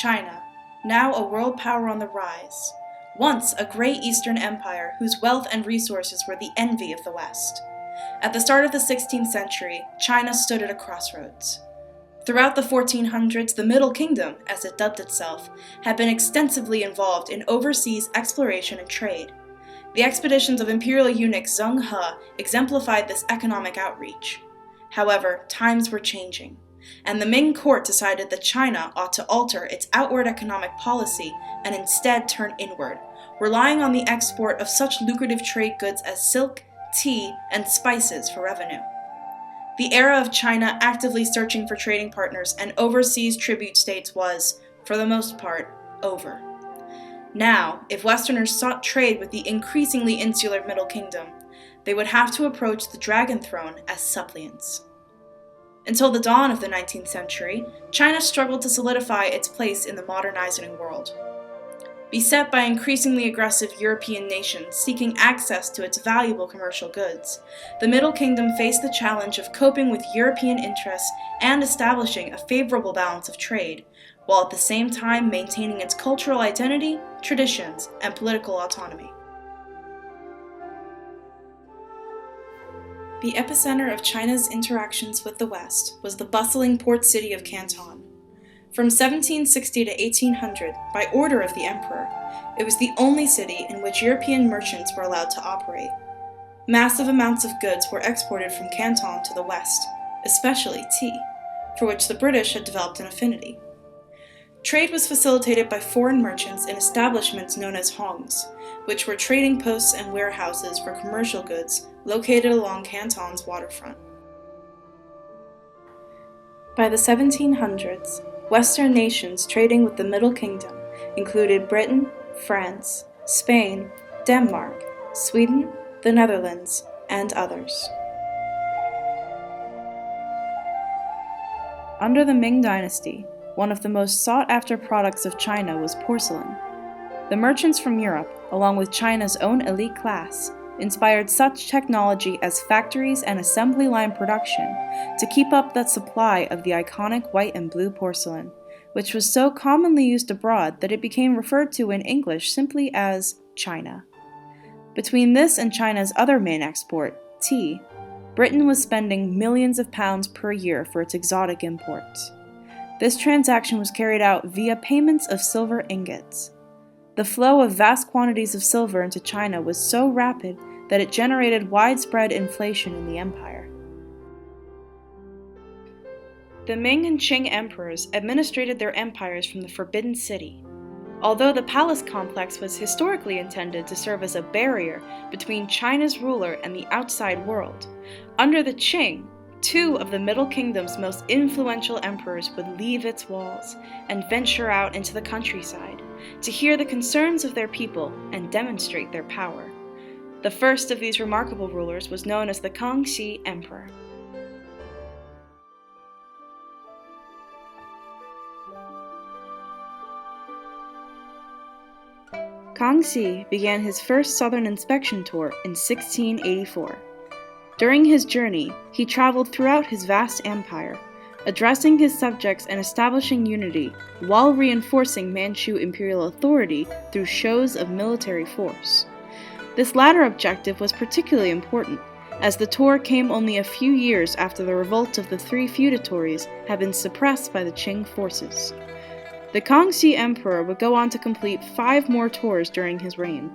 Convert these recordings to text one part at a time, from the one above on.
China, now a world power on the rise, once a great Eastern empire whose wealth and resources were the envy of the West. At the start of the 16th century, China stood at a crossroads. Throughout the 1400s, the Middle Kingdom, as it dubbed itself, had been extensively involved in overseas exploration and trade. The expeditions of imperial eunuch Zheng He exemplified this economic outreach. However, times were changing, and the Ming court decided that China ought to alter its outward economic policy and instead turn inward, relying on the export of such lucrative trade goods as silk, tea, and spices for revenue. The era of China actively searching for trading partners and overseas tribute states was, for the most part, over. Now, if Westerners sought trade with the increasingly insular Middle Kingdom, they would have to approach the Dragon Throne as suppliants. Until the dawn of the 19th century, China struggled to solidify its place in the modernizing world. Beset by increasingly aggressive European nations seeking access to its valuable commercial goods, the Middle Kingdom faced the challenge of coping with European interests and establishing a favorable balance of trade, while at the same time maintaining its cultural identity, traditions, and political autonomy. The epicenter of China's interactions with the West was the bustling port city of Canton. From 1760 to 1800, by order of the emperor, it was the only city in which European merchants were allowed to operate. Massive amounts of goods were exported from Canton to the West, especially tea, for which the British had developed an affinity. Trade was facilitated by foreign merchants in establishments known as hongs, which were trading posts and warehouses for commercial goods located along Canton's waterfront. By the 1700s, Western nations trading with the Middle Kingdom included Britain, France, Spain, Denmark, Sweden, the Netherlands, and others. Under the Ming Dynasty, one of the most sought-after products of China was porcelain. The merchants from Europe, along with China's own elite class, inspired such technology as factories and assembly line production to keep up that supply of the iconic white and blue porcelain, which was so commonly used abroad that it became referred to in English simply as China. Between this and China's other main export, tea, Britain was spending millions of pounds per year for its exotic imports. This transaction was carried out via payments of silver ingots. The flow of vast quantities of silver into China was so rapid that it generated widespread inflation in the empire. The Ming and Qing emperors administrated their empires from the Forbidden City. Although the palace complex was historically intended to serve as a barrier between China's ruler and the outside world, under the Qing, two of the Middle Kingdom's most influential emperors would leave its walls and venture out into the countryside to hear the concerns of their people and demonstrate their power. The first of these remarkable rulers was known as the Kangxi Emperor. Kangxi began his first southern inspection tour in 1684. During his journey, he traveled throughout his vast empire, addressing his subjects and establishing unity while reinforcing Manchu imperial authority through shows of military force. This latter objective was particularly important, as the tour came only a few years after the revolt of the three feudatories had been suppressed by the Qing forces. The Kangxi Emperor would go on to complete 5 more tours during his reign.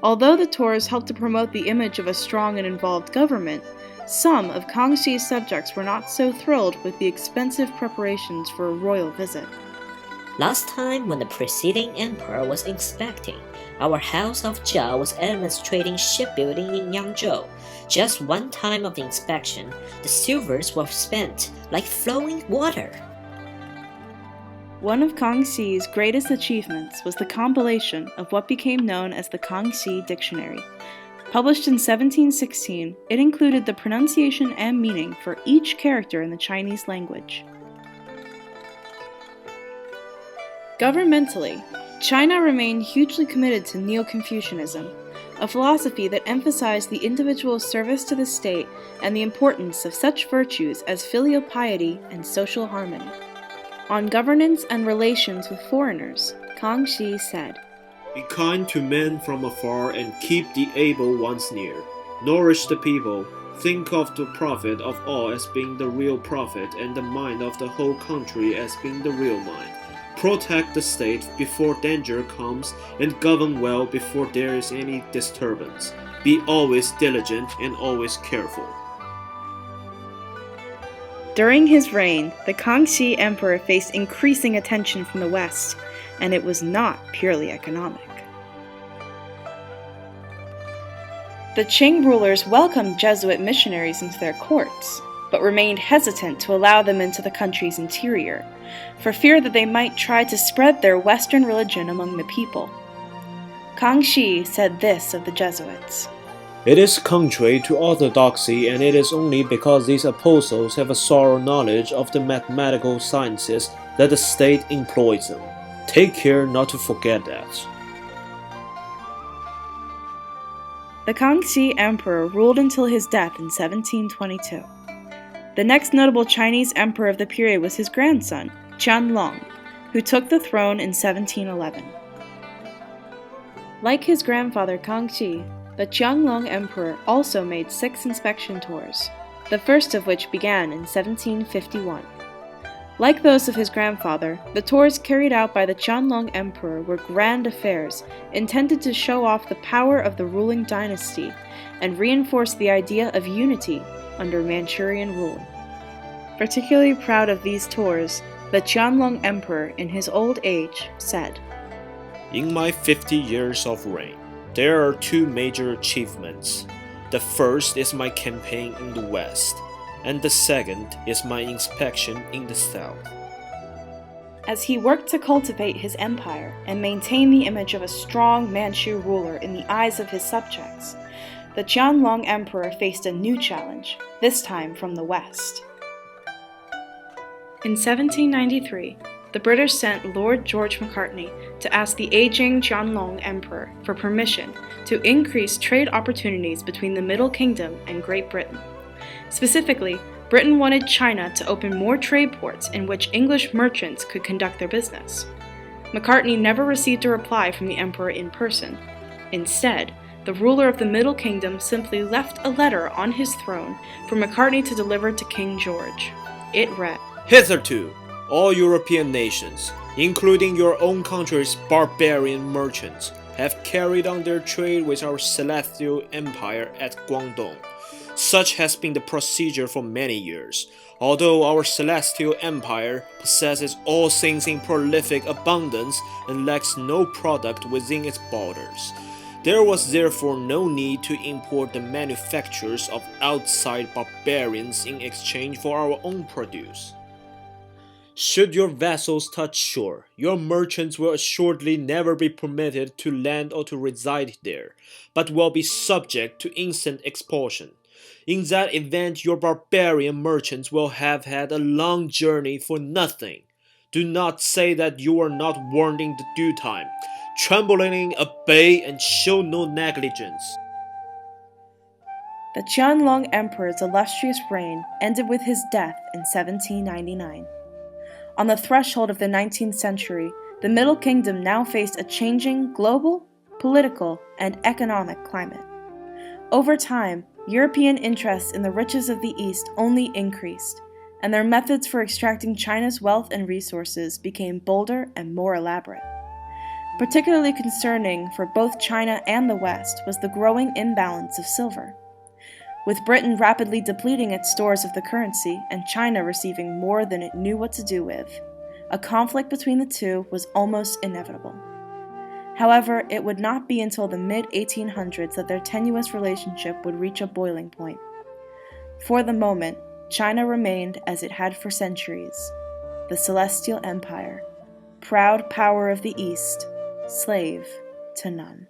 Although the tours helped to promote the image of a strong and involved government, some of Kangxi's subjects were not so thrilled with the expensive preparations for a royal visit. Last time when the preceding emperor was inspecting, our House of Jia was administrating shipbuilding in Yangzhou. Just one time of the inspection, the silvers were spent like flowing water. One of Kangxi's greatest achievements was the compilation of what became known as the Kangxi Dictionary. Published in 1716, it included the pronunciation and meaning for each character in the Chinese language. Governmentally, China remained hugely committed to Neo-Confucianism, a philosophy that emphasized the individual's service to the state and the importance of such virtues as filial piety and social harmony. On governance and relations with foreigners, Kangxi said, Be kind to men from afar and keep the able ones near. Nourish the people. Think of the profit of all as being the real profit and the mind of the whole country as being the real mind. Protect the state before danger comes and govern well before there is any disturbance. Be always diligent and always careful. During his reign, the Kangxi Emperor faced increasing attention from the West, and it was not purely economic. The Qing rulers welcomed Jesuit missionaries into their courts, but remained hesitant to allow them into the country's interior, for fear that they might try to spread their Western religion among the people. Kangxi said this of the Jesuits. It is contrary to orthodoxy, and it is only because these apostles have a thorough knowledge of the mathematical sciences that the state employs them. Take care not to forget that. The Kangxi Emperor ruled until his death in 1722. The next notable Chinese emperor of the period was his grandson, Qianlong, who took the throne in 1711. Like his grandfather Kangxi, the Qianlong Emperor also made 6 inspection tours, the first of which began in 1751. Like those of his grandfather, the tours carried out by the Qianlong Emperor were grand affairs intended to show off the power of the ruling dynasty and reinforce the idea of unity under Manchurian rule. Particularly proud of these tours, the Qianlong Emperor in his old age said, In my 50 years of reign, there are 2 major achievements. The first is my campaign in the West, and the second is my inspection in the South. As he worked to cultivate his empire and maintain the image of a strong Manchu ruler in the eyes of his subjects, the Qianlong Emperor faced a new challenge, this time from the West. In 1793, the British sent Lord George Macartney to ask the aging Qianlong Emperor for permission to increase trade opportunities between the Middle Kingdom and Great Britain. Specifically, Britain wanted China to open more trade ports in which English merchants could conduct their business. Macartney never received a reply from the emperor in person. Instead, the ruler of the Middle Kingdom simply left a letter on his throne for Macartney to deliver to King George. It read, Hitherto, all European nations, including your own country's barbarian merchants, have carried on their trade with our celestial empire at Guangdong. Such has been the procedure for many years. Although our celestial empire possesses all things in prolific abundance and lacks no product within its borders, there was therefore no need to import the manufactures of outside barbarians in exchange for our own produce. Should your vessels touch shore, your merchants will assuredly never be permitted to land or to reside there, but will be subject to instant expulsion. In that event, your barbarian merchants will have had a long journey for nothing. Do not say that you were not warned in the due time. Tremblingly obey and show no negligence. The Qianlong Emperor's illustrious reign ended with his death in 1799. On the threshold of the 19th century, the Middle Kingdom now faced a changing global, political, and economic climate. Over time, European interests in the riches of the East only increased, and their methods for extracting China's wealth and resources became bolder and more elaborate. Particularly concerning for both China and the West was the growing imbalance of silver. With Britain rapidly depleting its stores of the currency and China receiving more than it knew what to do with, a conflict between the two was almost inevitable. However, it would not be until the mid-1800s that their tenuous relationship would reach a boiling point. For the moment, China remained as it had for centuries, the Celestial Empire, proud power of the East, slave to none.